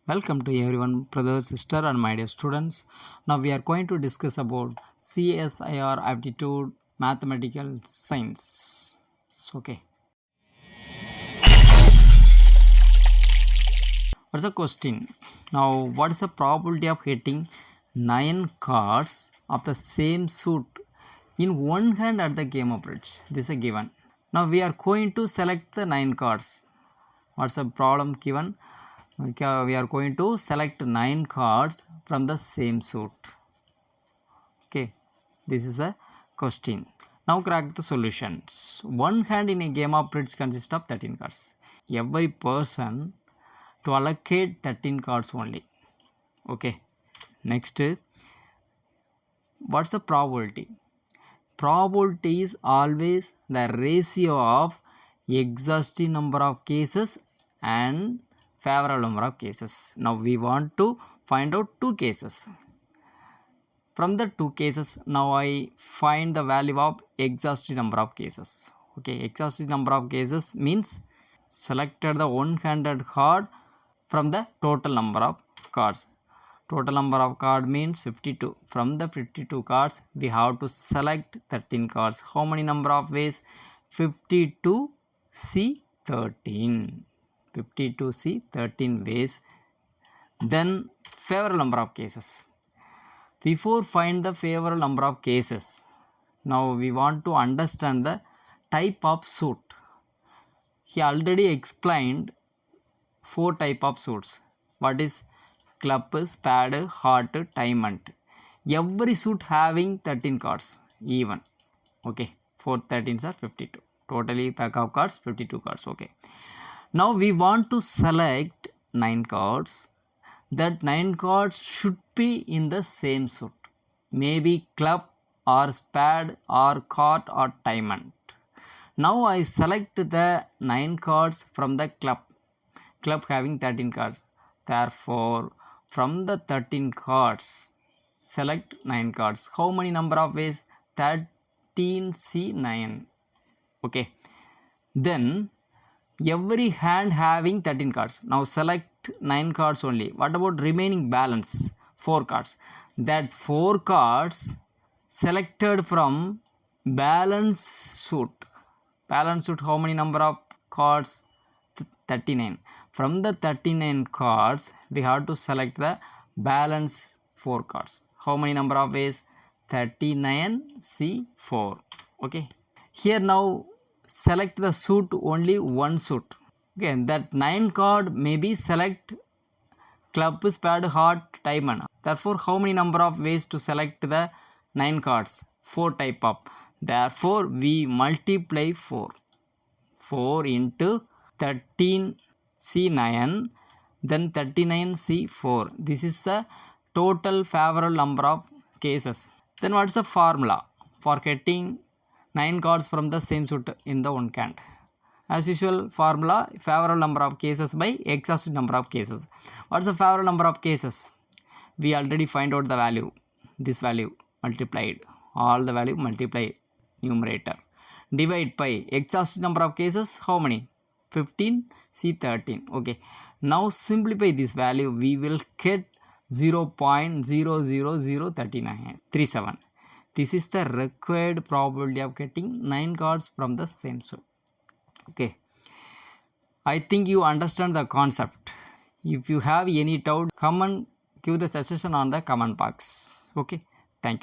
Welcome to everyone, brother, sister, and my dear students. Now we are going to discuss about CSIR Aptitude Mathematical Science. Okay. What's the question? Now, what is the probability of hitting 9 cards of the same suit in one hand at the game of bridge? This is a given. Now we are going to select the 9 cards. What's the problem given? We are going to select 9 cards from the same suit. Okay, this is a question. Now crack the solutions. One hand in a game of bridge consists of 13 cards. Every person to allocate 13 cards only. Okay, next, what's the probability? Probability is always the ratio of exhaustive number of cases and favorable number of cases. Now we want to find out 2 cases. From the 2 cases, now I find the value of exhaustive number of cases. Okay, exhaustive number of cases means selected the one-handed card from the total number of cards. Total number of card means 52. From the 52 cards, we have to select 13 cards. How many number of ways? 52C 13. 52C 13 ways. Then favorable number of cases. Before find the favorable number of cases, now we want to understand the type of suit. He already explained 4 type of suits. What is club, spade, heart, diamond. Every suit having 13 cards even. Okay, 4 13s are 52. Totally pack of cards 52 cards. Okay. Now we want to select 9 cards. That 9 cards should be in the same suit. Maybe club or spade or court or diamond. Now I select the 9 cards from the club. Club having 13 cards. Therefore, from the 13 cards, select 9 cards. How many number of ways? 13C9. Okay. Then every hand having 13 cards. Now select 9 cards only. What about remaining balance? 4 cards. That 4 cards selected from balance suit. Balance suit, how many number of cards? 39. From the 39 cards, we have to select the balance 4 cards. How many number of ways? 39C4. Okay. Here now select the suit only one suit. Okay, that 9 card maybe select club, spade, heart, diamond. Therefore, how many number of ways to select the 9 cards? 4 type of. Therefore, we multiply 4. 4 into 13C9, then 39C4. This is the total favorable number of cases. Then what is the formula for getting 9 cards from the same suit in the one hand? As usual, formula favorable number of cases by exhaustive number of cases. What's the favorable number of cases? We already find out the value. This value multiplied. All the value multiplied. Numerator. Divide by exhaustive number of cases. How many? 15C13. Okay. Now simplify this value. We will get 0.00037. This is the required probability of getting 9 cards from the same suit. Okay. I think you understand the concept. If you have any doubt, come and give the suggestion on the comment box. Okay. Thank you.